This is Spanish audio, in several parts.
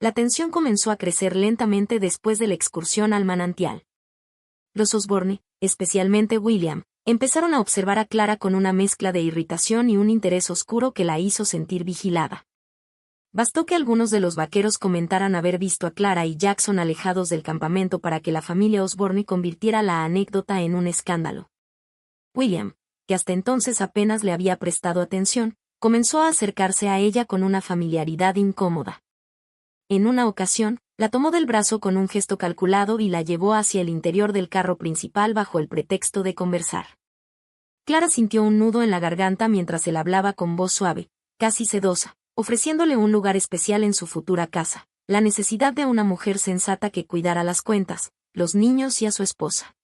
La tensión comenzó a crecer lentamente después de la excursión al manantial. Los Osborne, especialmente William, empezaron a observar a Clara con una mezcla de irritación y un interés oscuro que la hizo sentir vigilada. Bastó que algunos de los vaqueros comentaran haber visto a Clara y Jackson alejados del campamento para que la familia Osborne convirtiera la anécdota en un escándalo. William, que hasta entonces apenas le había prestado atención, comenzó a acercarse a ella con una familiaridad incómoda. En una ocasión, la tomó del brazo con un gesto calculado y la llevó hacia el interior del carro principal bajo el pretexto de conversar. Clara sintió un nudo en la garganta mientras él hablaba con voz suave, casi sedosa, ofreciéndole un lugar especial en su futura casa, la necesidad de una mujer sensata que cuidara las cuentas, los niños y a su esposa.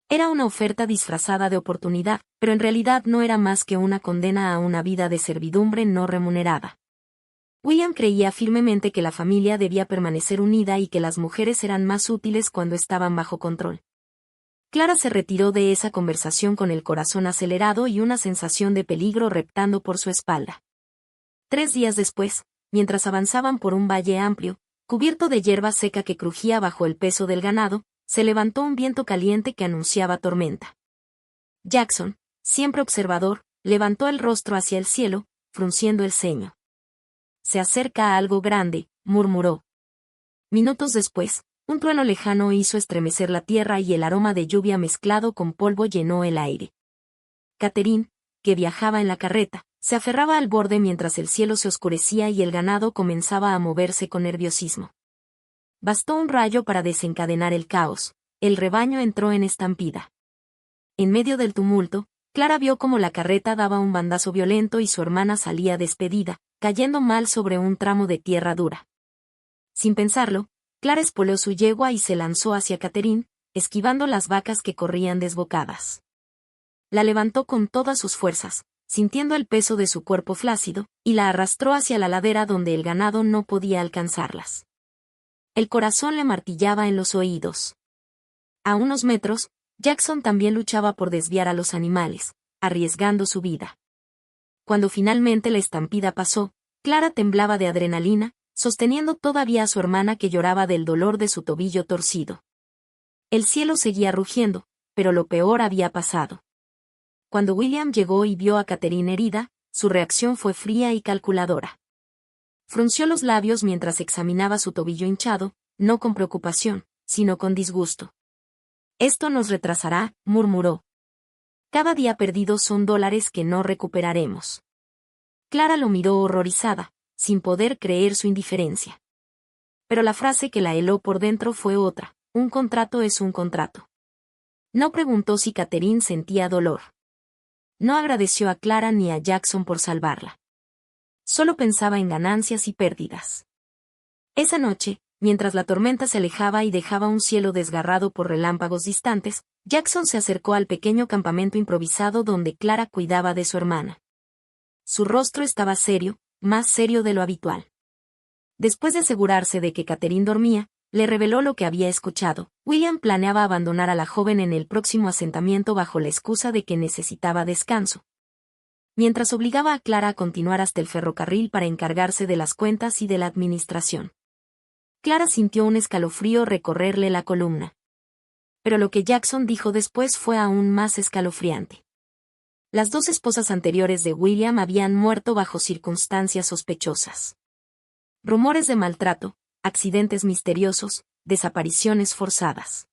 Era una oferta disfrazada de oportunidad, pero en realidad no era más que una condena a una vida de servidumbre no remunerada. William creía firmemente que la familia debía permanecer unida y que las mujeres eran más útiles cuando estaban bajo control. Clara se retiró de esa conversación con el corazón acelerado y una sensación de peligro reptando por su espalda. 3 días después, mientras avanzaban por un valle amplio, cubierto de hierba seca que crujía bajo el peso del ganado, se levantó un viento caliente que anunciaba tormenta. Jackson, siempre observador, levantó el rostro hacia el cielo, frunciendo el ceño. «Se acerca algo grande», murmuró. Minutos después, un trueno lejano hizo estremecer la tierra y el aroma de lluvia mezclado con polvo llenó el aire. Catherine, que viajaba en la carreta, se aferraba al borde mientras el cielo se oscurecía y el ganado comenzaba a moverse con nerviosismo. Bastó un rayo para desencadenar el caos. El rebaño entró en estampida. En medio del tumulto, Clara vio cómo la carreta daba un bandazo violento y su hermana salía despedida, cayendo mal sobre un tramo de tierra dura. Sin pensarlo, Clara espoleó su yegua y se lanzó hacia Catherine, esquivando las vacas que corrían desbocadas. La levantó con todas sus fuerzas, sintiendo el peso de su cuerpo flácido, y la arrastró hacia la ladera donde el ganado no podía alcanzarlas. El corazón le martillaba en los oídos. A unos metros, Jackson también luchaba por desviar a los animales, arriesgando su vida. Cuando finalmente la estampida pasó, Clara temblaba de adrenalina, sosteniendo todavía a su hermana que lloraba del dolor de su tobillo torcido. El cielo seguía rugiendo, pero lo peor había pasado. Cuando William llegó y vio a Catherine herida, su reacción fue fría y calculadora. Frunció los labios mientras examinaba su tobillo hinchado, no con preocupación, sino con disgusto. «Esto nos retrasará», murmuró. «Cada día perdido son $, que no recuperaremos». Clara lo miró horrorizada, sin poder creer su indiferencia. Pero la frase que la heló por dentro fue otra: un contrato es un contrato. No preguntó si Catherine sentía dolor. No agradeció a Clara ni a Jackson por salvarla. Solo pensaba en ganancias y pérdidas. Esa noche, mientras la tormenta se alejaba y dejaba un cielo desgarrado por relámpagos distantes, Jackson se acercó al pequeño campamento improvisado donde Clara cuidaba de su hermana. Su rostro estaba serio, más serio de lo habitual. Después de asegurarse de que Catherine dormía, le reveló lo que había escuchado. William planeaba abandonar a la joven en el próximo asentamiento bajo la excusa de que necesitaba descanso, mientras obligaba a Clara a continuar hasta el ferrocarril para encargarse de las cuentas y de la administración. Clara sintió un escalofrío recorrerle la columna. Pero lo que Jackson dijo después fue aún más escalofriante. Las 2 esposas anteriores de William habían muerto bajo circunstancias sospechosas. Rumores de maltrato, accidentes misteriosos, desapariciones forzadas.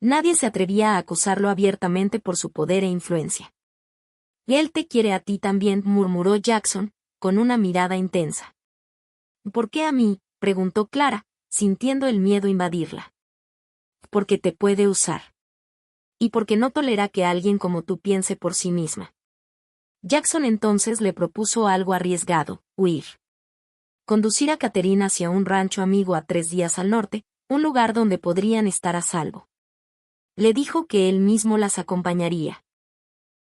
Nadie se atrevía a acusarlo abiertamente por su poder e influencia. «Y él te quiere a ti también», murmuró Jackson, con una mirada intensa. «¿Por qué a mí?», preguntó Clara, sintiendo el miedo invadirla. «Porque te puede usar. Y porque no tolera que alguien como tú piense por sí misma». Jackson entonces le propuso algo arriesgado: huir. Conducir a Catherine hacia un rancho amigo a 3 días al norte, un lugar donde podrían estar a salvo. Le dijo que él mismo las acompañaría.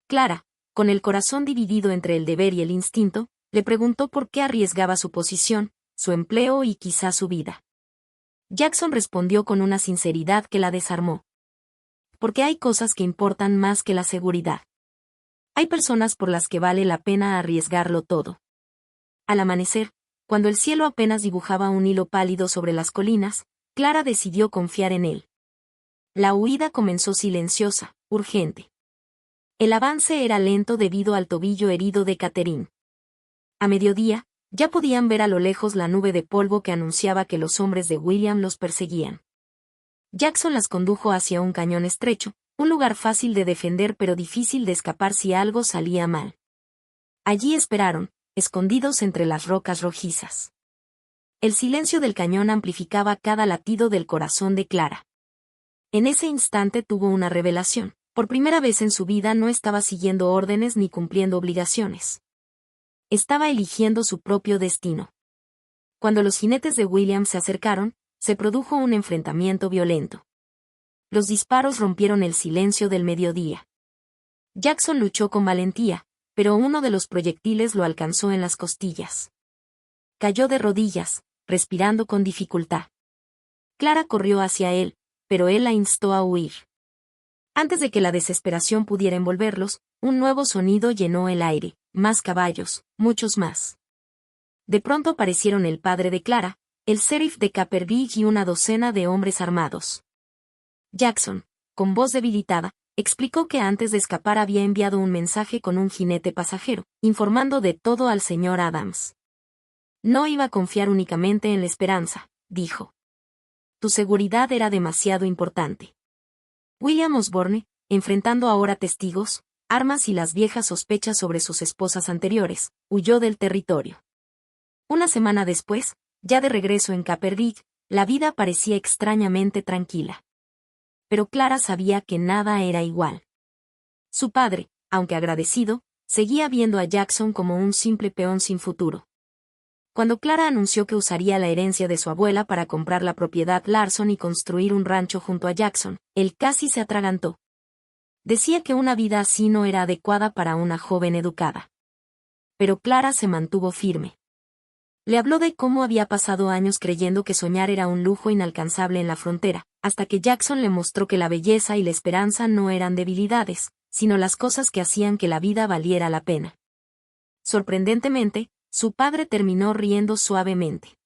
Clara, con el corazón dividido entre el deber y el instinto, le preguntó por qué arriesgaba su posición, su empleo y quizá su vida. Jackson respondió con una sinceridad que la desarmó. «Porque hay cosas que importan más que la seguridad. Hay personas por las que vale la pena arriesgarlo todo». Al amanecer, Cuando el cielo apenas dibujaba un hilo pálido sobre las colinas, Clara decidió confiar en él. La huida comenzó silenciosa, urgente. El avance era lento debido al tobillo herido de Catherine. A mediodía, ya podían ver a lo lejos la nube de polvo que anunciaba que los hombres de William los perseguían. Jackson las condujo hacia un cañón estrecho, un lugar fácil de defender pero difícil de escapar si algo salía mal. Allí esperaron, escondidos entre las rocas rojizas. El silencio del cañón amplificaba cada latido del corazón de Clara. En ese instante tuvo una revelación. Por primera vez en su vida no estaba siguiendo órdenes ni cumpliendo obligaciones. Estaba eligiendo su propio destino. Cuando los jinetes de William se acercaron, se produjo un enfrentamiento violento. Los disparos rompieron el silencio del mediodía. Jackson luchó con valentía, pero uno de los proyectiles lo alcanzó en las costillas. Cayó de rodillas, respirando con dificultad. Clara corrió hacia él, pero él la instó a huir. Antes de que la desesperación pudiera envolverlos, un nuevo sonido llenó el aire, más caballos, muchos más. De pronto aparecieron el padre de Clara, el sheriff de Caperville y una docena de hombres armados. Jackson, con voz debilitada, explicó que antes de escapar había enviado un mensaje con un jinete pasajero, informando de todo al señor Adams. No iba a confiar únicamente en la esperanza, dijo. Tu seguridad era demasiado importante. William Osborne, enfrentando ahora testigos, armas y las viejas sospechas sobre sus esposas anteriores, huyó del territorio. Una semana después, ya de regreso en Caperville, la vida parecía extrañamente tranquila. Pero Clara sabía que nada era igual. Su padre, aunque agradecido, seguía viendo a Jackson como un simple peón sin futuro. Cuando Clara anunció que usaría la herencia de su abuela para comprar la propiedad Larson y construir un rancho junto a Jackson, él casi se atragantó. Decía que una vida así no era adecuada para una joven educada. Pero Clara se mantuvo firme. Le habló de cómo había pasado años creyendo que soñar era un lujo inalcanzable en la frontera, hasta que Jackson le mostró que la belleza y la esperanza no eran debilidades, sino las cosas que hacían que la vida valiera la pena. Sorprendentemente, su padre terminó riendo suavemente.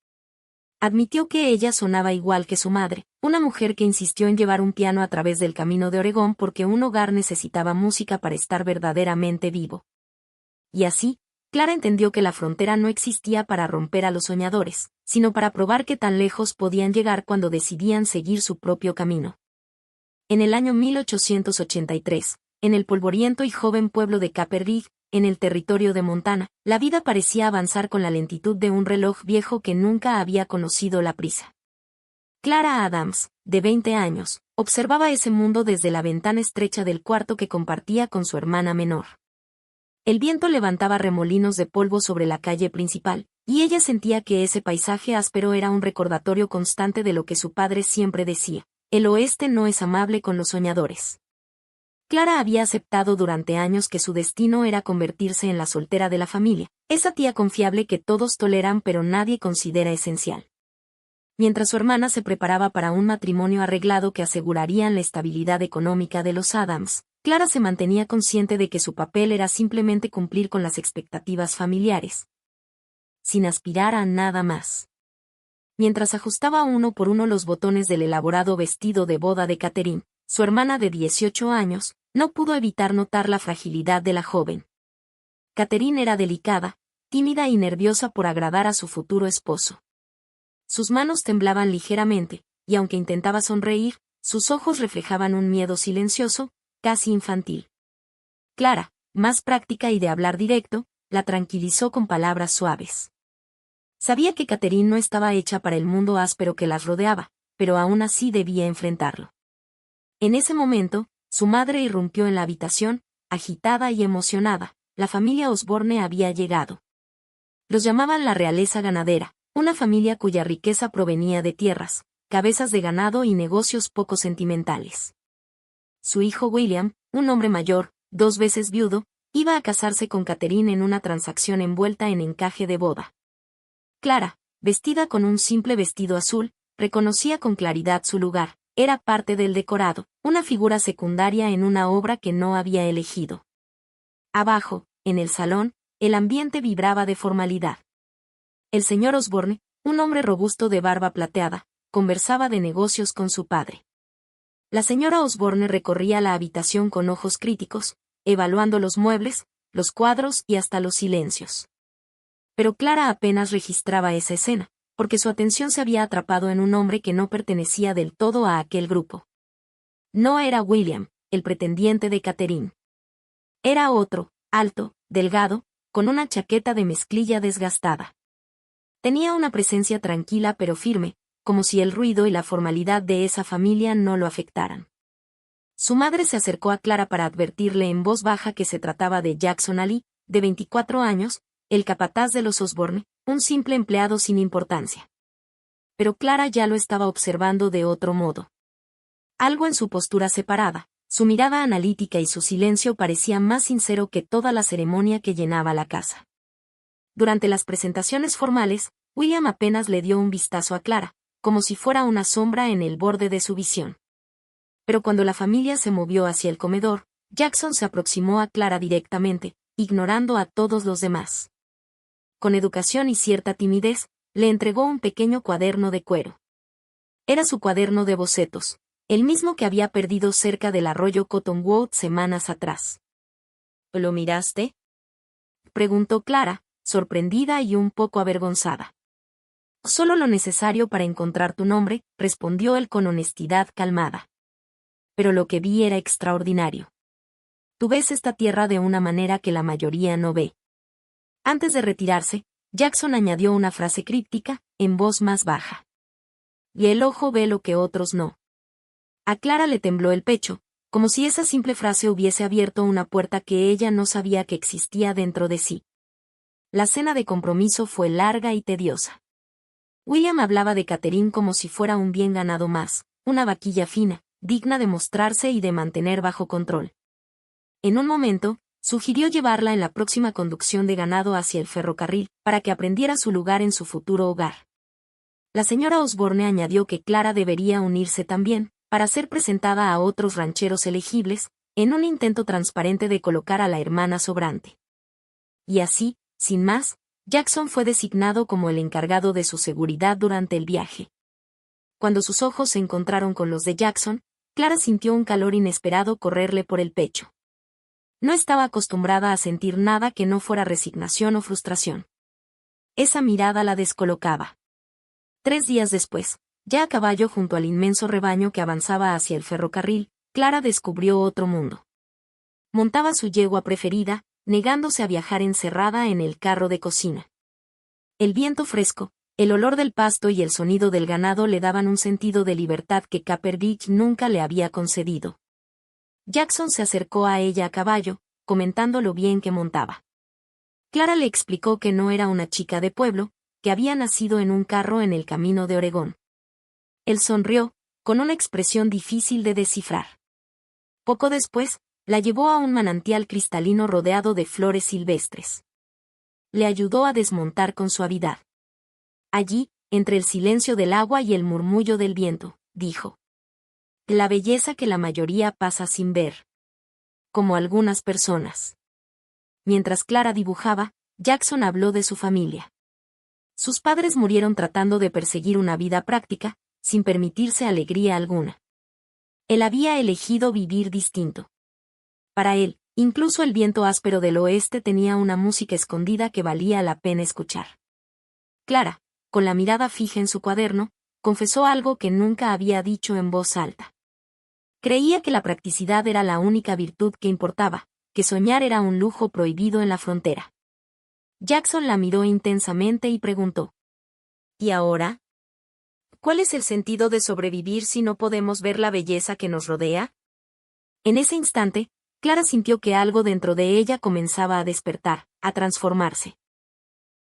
Admitió que ella sonaba igual que su madre, una mujer que insistió en llevar un piano a través del camino de Oregón porque un hogar necesitaba música para estar verdaderamente vivo. Y así, Clara entendió que la frontera no existía para romper a los soñadores, sino para probar que tan lejos podían llegar cuando decidían seguir su propio camino. En el año 1883, en el polvoriento y joven pueblo de Caperville, en el territorio de Montana, la vida parecía avanzar con la lentitud de un reloj viejo que nunca había conocido la prisa. Clara Adams, de 20 años, observaba ese mundo desde la ventana estrecha del cuarto que compartía con su hermana menor. El viento levantaba remolinos de polvo sobre la calle principal, y ella sentía que ese paisaje áspero era un recordatorio constante de lo que su padre siempre decía: el oeste no es amable con los soñadores. Clara había aceptado durante años que su destino era convertirse en la soltera de la familia, esa tía confiable que todos toleran pero nadie considera esencial. Mientras su hermana se preparaba para un matrimonio arreglado que asegurarían la estabilidad económica de los Adams, Clara se mantenía consciente de que su papel era simplemente cumplir con las expectativas familiares, sin aspirar a nada más. Mientras ajustaba uno por uno los botones del elaborado vestido de boda de Catherine, su hermana de 18 años, no pudo evitar notar la fragilidad de la joven. Catherine era delicada, tímida y nerviosa por agradar a su futuro esposo. Sus manos temblaban ligeramente, y aunque intentaba sonreír, sus ojos reflejaban un miedo silencioso, casi infantil. Clara, más práctica y de hablar directo, la tranquilizó con palabras suaves. Sabía que Catherine no estaba hecha para el mundo áspero que las rodeaba, pero aún así debía enfrentarlo. En ese momento, su madre irrumpió en la habitación, agitada y emocionada. La familia Osborne había llegado. Los llamaban la realeza ganadera, una familia cuya riqueza provenía de tierras, cabezas de ganado y negocios poco sentimentales. Su hijo William, un hombre mayor, 2 veces viudo, iba a casarse con Catherine en una transacción envuelta en encaje de boda. Clara, vestida con un simple vestido azul, reconocía con claridad su lugar. Era parte del decorado, una figura secundaria en una obra que no había elegido. Abajo, en el salón, el ambiente vibraba de formalidad. El señor Osborne, un hombre robusto de barba plateada, conversaba de negocios con su padre. La señora Osborne recorría la habitación con ojos críticos, evaluando los muebles, los cuadros y hasta los silencios. Pero Clara apenas registraba esa escena, porque su atención se había atrapado en un hombre que no pertenecía del todo a aquel grupo. No era William, el pretendiente de Catherine. Era otro, alto, delgado, con una chaqueta de mezclilla desgastada. Tenía una presencia tranquila pero firme, como si el ruido y la formalidad de esa familia no lo afectaran. Su madre se acercó a Clara para advertirle en voz baja que se trataba de Jackson Ali, de 24 años, el capataz de los Osborne, un simple empleado sin importancia. Pero Clara ya lo estaba observando de otro modo. Algo en su postura separada, su mirada analítica y su silencio parecía más sincero que toda la ceremonia que llenaba la casa. Durante las presentaciones formales, William apenas le dio un vistazo a Clara, como si fuera una sombra en el borde de su visión. Pero cuando la familia se movió hacia el comedor, Jackson se aproximó a Clara directamente, ignorando a todos los demás. Con educación y cierta timidez, le entregó un pequeño cuaderno de cuero. Era su cuaderno de bocetos, el mismo que había perdido cerca del arroyo Cottonwood semanas atrás. ¿Lo miraste?, preguntó Clara, sorprendida y un poco avergonzada. Solo lo necesario para encontrar tu nombre, respondió él con honestidad calmada. Pero lo que vi era extraordinario. Tú ves esta tierra de una manera que la mayoría no ve. Antes de retirarse, Jackson añadió una frase críptica, en voz más baja. Y el ojo ve lo que otros no. A Clara le tembló el pecho, como si esa simple frase hubiese abierto una puerta que ella no sabía que existía dentro de sí. La cena de compromiso fue larga y tediosa. William hablaba de Catherine como si fuera un bien ganado más, una vaquilla fina, digna de mostrarse y de mantener bajo control. En un momento, sugirió llevarla en la próxima conducción de ganado hacia el ferrocarril, para que aprendiera su lugar en su futuro hogar. La señora Osborne añadió que Clara debería unirse también, para ser presentada a otros rancheros elegibles, en un intento transparente de colocar a la hermana sobrante. Y así, sin más, Jackson fue designado como el encargado de su seguridad durante el viaje. Cuando sus ojos se encontraron con los de Jackson, Clara sintió un calor inesperado correrle por el pecho. No estaba acostumbrada a sentir nada que no fuera resignación o frustración. Esa mirada la descolocaba. 3 días después, ya a caballo junto al inmenso rebaño que avanzaba hacia el ferrocarril, Clara descubrió otro mundo. Montaba su yegua preferida, negándose a viajar encerrada en el carro de cocina. El viento fresco, el olor del pasto y el sonido del ganado le daban un sentido de libertad que Caperbeach nunca le había concedido. Jackson se acercó a ella a caballo, comentando lo bien que montaba. Clara le explicó que no era una chica de pueblo, que había nacido en un carro en el camino de Oregón. Él sonrió, con una expresión difícil de descifrar. Poco después, la llevó a un manantial cristalino rodeado de flores silvestres. Le ayudó a desmontar con suavidad. Allí, entre el silencio del agua y el murmullo del viento, dijo: la belleza que la mayoría pasa sin ver. Como algunas personas. Mientras Clara dibujaba, Jackson habló de su familia. Sus padres murieron tratando de perseguir una vida práctica, sin permitirse alegría alguna. Él había elegido vivir distinto. Para él, incluso el viento áspero del oeste tenía una música escondida que valía la pena escuchar. Clara, con la mirada fija en su cuaderno, confesó algo que nunca había dicho en voz alta. Creía que la practicidad era la única virtud que importaba, que soñar era un lujo prohibido en la frontera. Jackson la miró intensamente y preguntó: ¿y ahora? ¿Cuál es el sentido de sobrevivir si no podemos ver la belleza que nos rodea? En ese instante, Clara sintió que algo dentro de ella comenzaba a despertar, a transformarse.